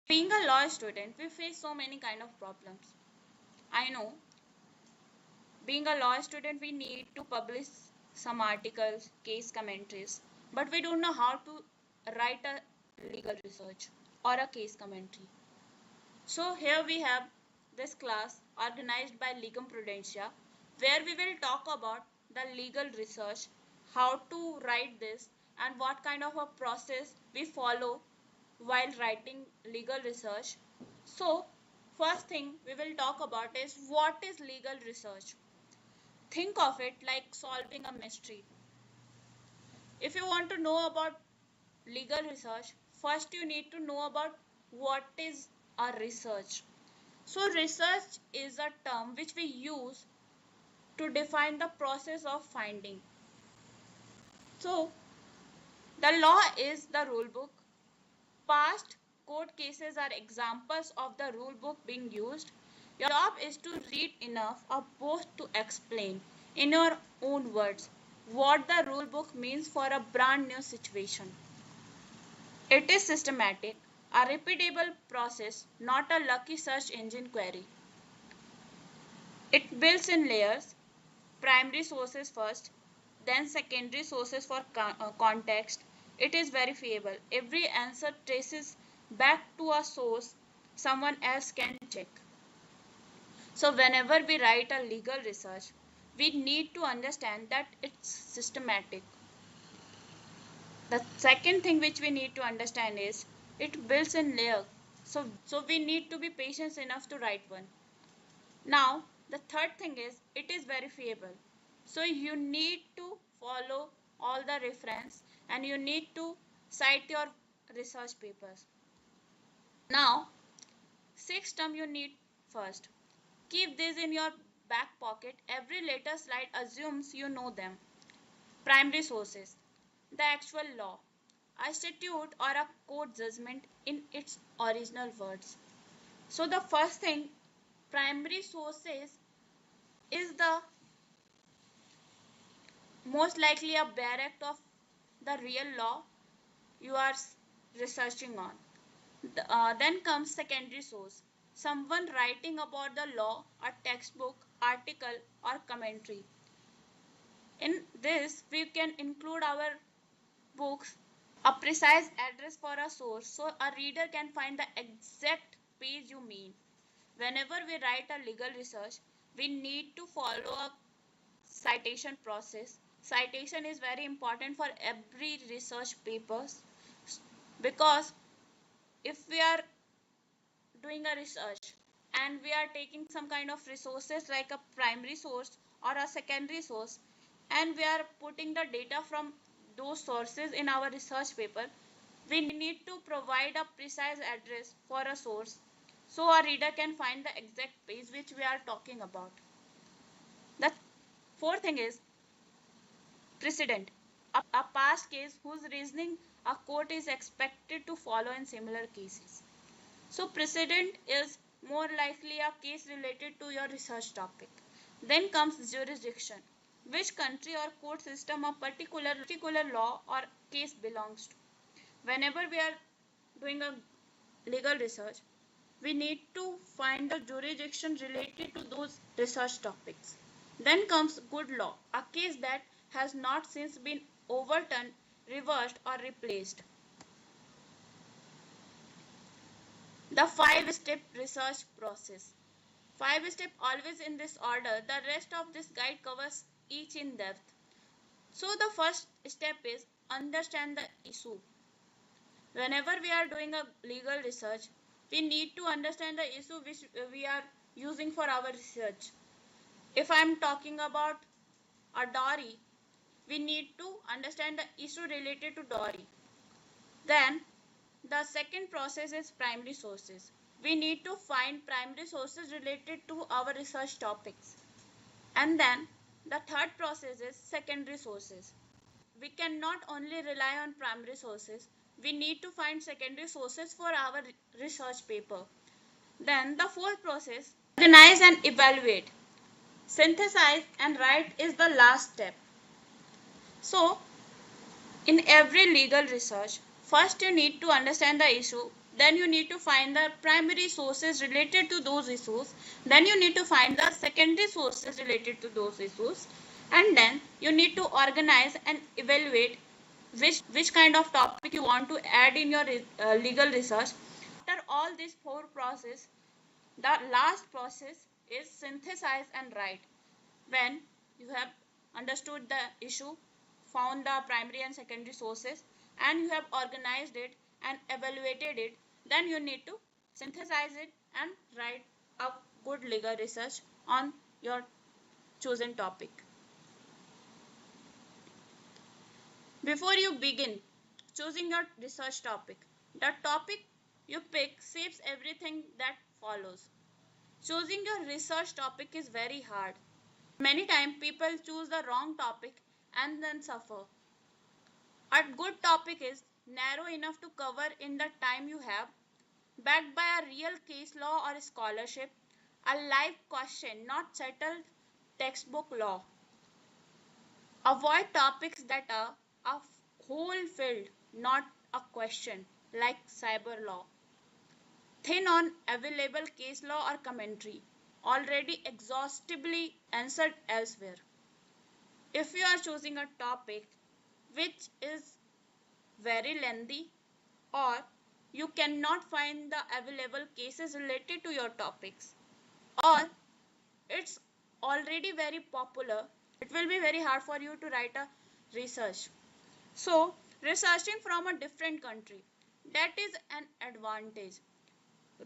Being a law student, we face so many kind of problems. I know, being a law student, we need to publish some articles, case commentaries, but we don't know how to write a legal research or a case commentary. So here we have this class organized by Legum Prudentia, where we will talk about the legal research, how to write this, and what kind of a process we follow while writing legal research. So first thing we will talk about is what is legal research. Think of it like solving a mystery. If you want to know about legal research, first you need to know about what is a research. So research is a term which we use to define the process of finding. So the law is the rule book. Past court cases are examples of the rule book being used. Your job is to read enough of both to explain in your own words what the rule book means for a brand new situation. It is systematic, a repeatable process, not a lucky search engine query. It builds in layers, primary sources first, then secondary sources for context. It is verifiable. Every answer traces back to a source someone else can check. So whenever we write a legal research, we need to understand that it's systematic. The second thing which we need to understand is it builds in layers. So we need to be patient enough to write one. Now, the third thing is it is verifiable. So you need to follow all the reference and you need to cite your research papers. Now, sixth term you need first. Keep this in your back pocket. Every later slide assumes you know them. Primary sources. The actual law. A statute or a court judgment in its original words. So the first thing, primary sources is the most likely a barrack of the real law you are researching on. Then comes secondary source. Someone writing about the law, a textbook, article or commentary. In this, we can include our books, a precise address for a source so a reader can find the exact page you mean. Whenever we write a legal research, we need to follow a citation process. Citation is very important for every research papers because if we are doing a research and we are taking some kind of resources like a primary source or a secondary source and we are putting the data from those sources in our research paper, we need to provide a precise address for a source so a reader can find the exact page which we are talking about. The fourth thing is precedent, a past case whose reasoning a court is expected to follow in similar cases. So precedent is more likely a case related to your research topic. Then comes jurisdiction, which country or court system a particular law or case belongs to. Whenever we are doing a legal research, we need to find the jurisdiction related to those research topics. Then comes good law, a case that has not since been overturned, reversed or replaced. The 5-step research process. 5 step always in this order. The rest of this guide covers each in depth. So the first step is understand the issue. Whenever we are doing a legal research, we need to understand the issue which we are using for our research. If I am talking about a dowry, we need to understand the issue related to dowry. Then the second process is primary sources. We need to find primary sources related to our research topics. And then the third process is secondary sources. We cannot only rely on primary sources. We need to find secondary sources for our research paper. Then the fourth process, organize and evaluate. Synthesize and write is the last step. So, in every legal research, first you need to understand the issue, Then you need to find the primary sources related to those issues. Then you need to find the secondary sources related to those issues. And then you need to organize and evaluate which kind of topic you want to add in your legal research. After all these four process, the last process is synthesize and write. When you have understood the issue, found the primary and secondary sources, and you have organized it and evaluated it, then you need to synthesize it and write a good legal research on your chosen topic. Before you begin choosing your research topic, the topic you pick shapes everything that follows. Choosing your research topic is very hard. Many times people choose the wrong topic and then suffer. A good topic is narrow enough to cover in the time you have, backed by a real case law or scholarship, a live question, not settled textbook law. Avoid topics that are a whole field, not a question, like cyber law. Thin on available case law or commentary, already exhaustively answered elsewhere. If you are choosing a topic which is very lengthy or you cannot find the available cases related to your topics, or it's already very popular, it will be very hard for you to write a research. So researching from a different country, that is an advantage.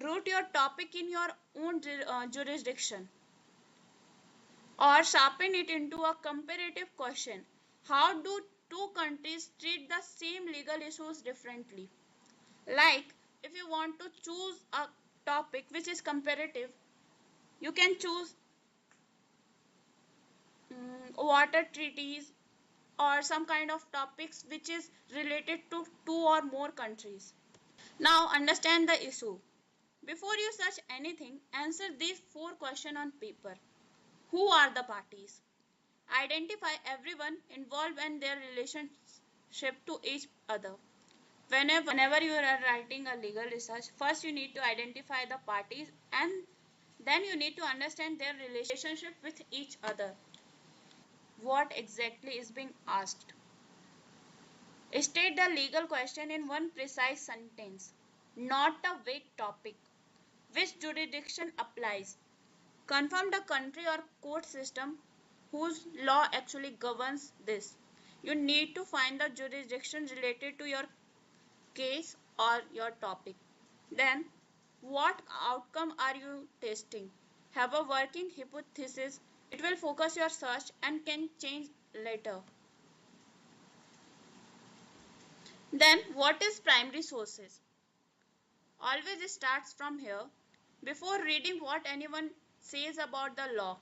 Root your topic in your own jurisdiction or sharpen it into a comparative question. How do two countries treat the same legal issues differently? Like, if you want to choose a topic which is comparative, you can choose water treaties or some kind of topics which is related to two or more countries. Now understand the issue. Before you search anything, answer these four questions on paper. Who are the parties? Identify everyone involved and their relationship to each other. Whenever you are writing a legal research, first you need to identify the parties and then you need to understand their relationship with each other. What exactly is being asked? State the legal question in one precise sentence, not a vague topic. Which jurisdiction applies? Confirm the country or court system whose law actually governs this. You need to find the jurisdiction related to your case or your topic. Then, what outcome are you testing? Have a working hypothesis. It will focus your search and can change later. Then, what is primary sources? Always starts from here. Before reading what anyone says about the law,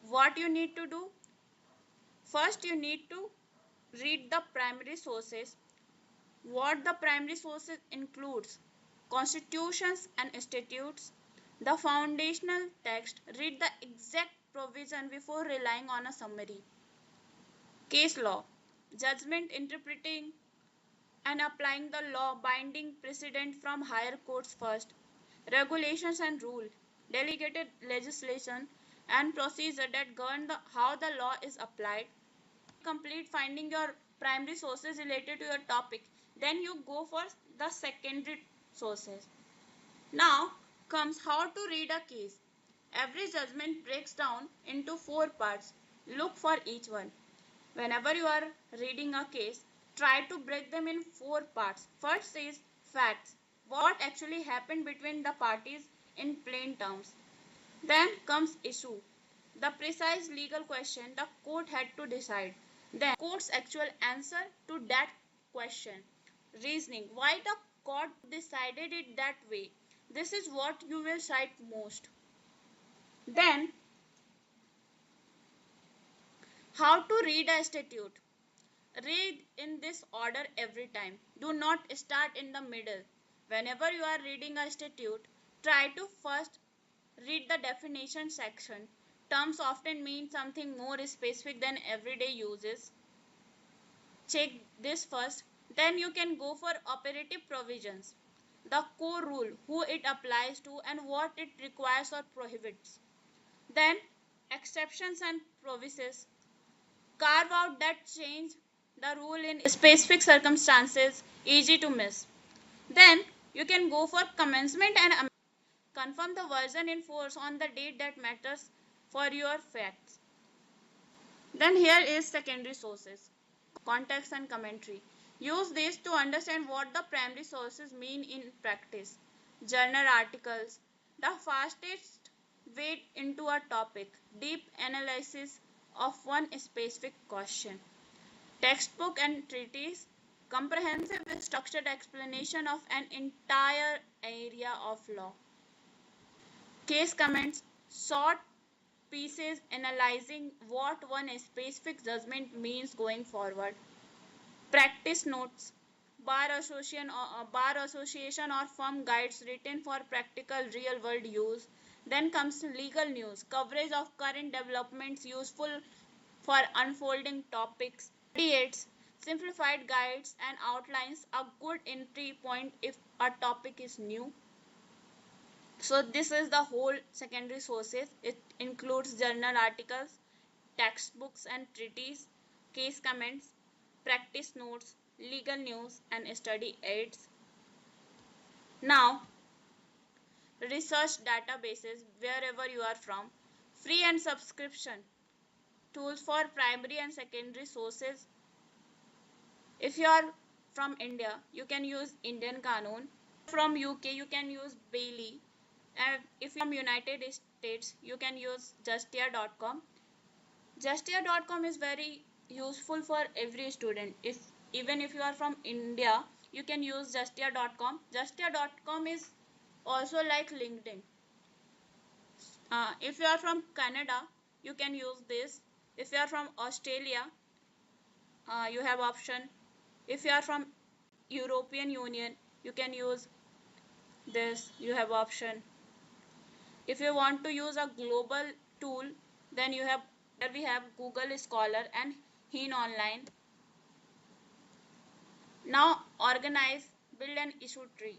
what you need to do? First, you need to read the primary sources. What the primary sources includes: constitutions and statutes, the foundational text. Read the exact provision before relying on a summary. Case law, judgment interpreting and applying the law, binding precedent from higher courts first. Regulations and rule, delegated legislation and procedure that govern how the law is applied. Complete finding your primary sources related to your topic, then you go for the secondary sources. Now comes how to read a case. Every judgment breaks down into four parts. Look for each one. Whenever you are reading a case, try to break them in four parts. First is facts, what actually happened between the parties in plain terms. Then comes issue, the precise legal question the court had to decide. Then court's actual answer to that question. Reasoning, why the court decided it that way. This is what you will cite most. Then, how to read a statute. Read in this order every time. Do not start in the middle. Whenever you are reading a statute, try to first read the definition section. Terms often mean something more specific than everyday uses. Check this first. Then you can go for operative provisions. the core rule, who it applies to, and what it requires or prohibits. Then, exceptions and provisos carve out that change the rule in specific circumstances, easy to miss. Then, you can go for commencement and confirm the version in force on the date that matters for your facts. Then here is secondary sources, context and commentary. Use this to understand what the primary sources mean in practice. Journal articles, the fastest way into a topic, deep analysis of one specific question. Textbook and treatise, comprehensive structured explanation of an entire area of law. Case comments, short pieces analyzing what one specific judgment means going forward. Practice notes, bar association or firm guides written for practical real world use. Then comes legal news, coverage of current developments useful for unfolding topics. Aids, simplified guides and outlines, a good entry point if a topic is new. So this is the whole secondary sources. It includes journal articles, textbooks and treatises, case comments, practice notes, legal news and study aids. Now, research databases wherever you are from, free and subscription, tools for primary and secondary sources. If you are from India, you can use Indian Qanun. From UK, you can use Bailey. And if you're from United States, you can use justia.com. Justia.com is very useful for every student. Even if you are from India, you can use justia.com. Justia.com is also like LinkedIn. If you are from Canada, you can use this. If you are from Australia, you have option. If you are from European Union, you can use this. You have option. If you want to use a global tool, then we have Google Scholar and Heen Online. Now organize, build an issue tree.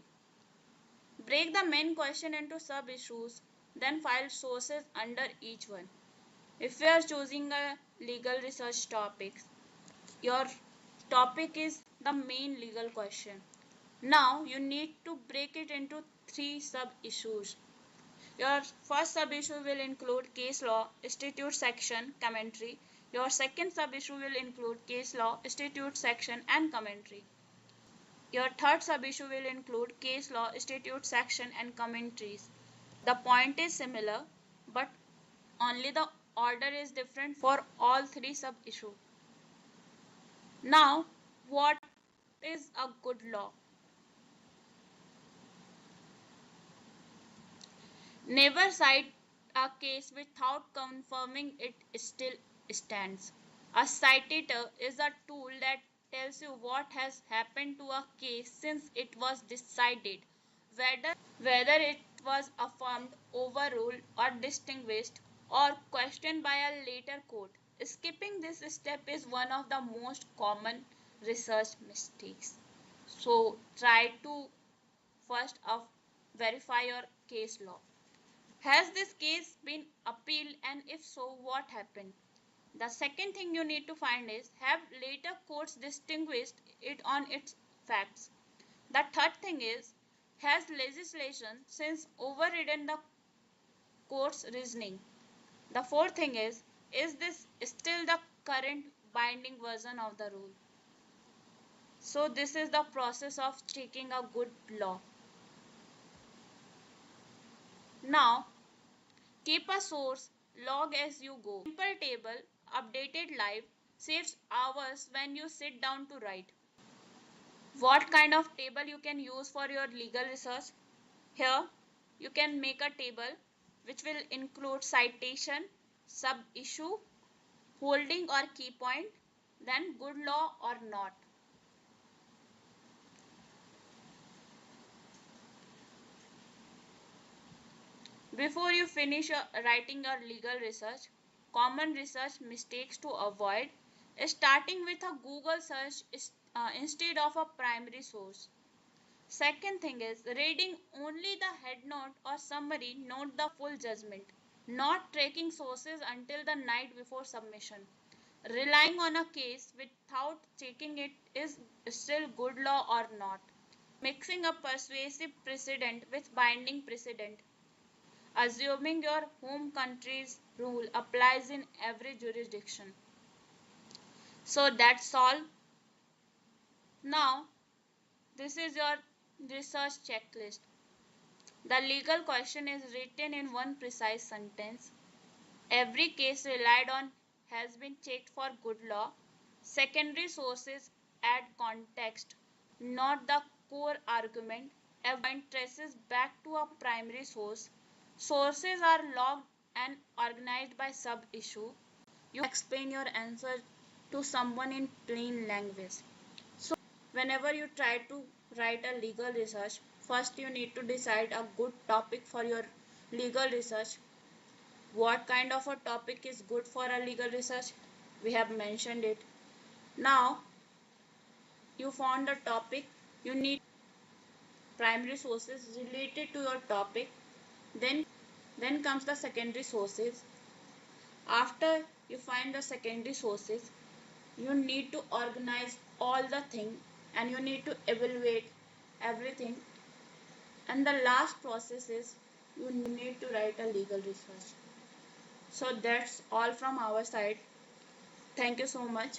Break the main question into sub issues, then file sources under each one. If you are choosing a legal research topic, your topic is the main legal question. Now you need to break it into 3 sub issues. Your first sub-issue will include case law, statute section, commentary. Your second sub-issue will include case law, statute section and commentary. Your third sub-issue will include case law, statute section and commentaries. The point is similar, but only the order is different for all 3 sub-issues. Now, what is a good law? Never cite a case without confirming it still stands. A citator is a tool that tells you what has happened to a case since it was decided, whether it was affirmed, overruled, or distinguished, or questioned by a later court. Skipping this step is one of the most common research mistakes. So try to first verify your case law. Has this case been appealed, and if so, what happened? The second thing you need to find is, have later courts distinguished it on its facts? The third thing is, has legislation since overridden the court's reasoning? The fourth thing is this still the current binding version of the rule? So this is the process of checking a good law. Now, keep a source log as you go. Simple table, updated live, saves hours when you sit down to write. What kind of table you can use for your legal research? Here, you can make a table which will include citation, sub-issue, holding or key point, then good law or not. Before you finish writing your legal research, common research mistakes to avoid, starting with a Google search instead of a primary source. Second thing is reading only the head note or summary, not the full judgment. Not tracking sources until the night before submission. Relying on a case without checking it is still good law or not. Mixing a persuasive precedent with binding precedent. Assuming your home country's rule applies in every jurisdiction. So that's all. Now, this is your research checklist. The legal question is written in one precise sentence. Every case relied on has been checked for good law. Secondary sources add context, not the core argument. Every point traces back to a primary source. Sources are logged and organized by sub issue. You explain your answer to someone in plain language. So, whenever you try to write a legal research, first you need to decide a good topic for your legal research. What kind of a topic is good for a legal research? We have mentioned it. Now, you found a topic, you need primary sources related to your topic. Then comes the secondary sources. After you find the secondary sources, you need to organize all the thing and you need to evaluate everything. And the last process is you need to write a legal research. So that's all from our side. Thank you so much.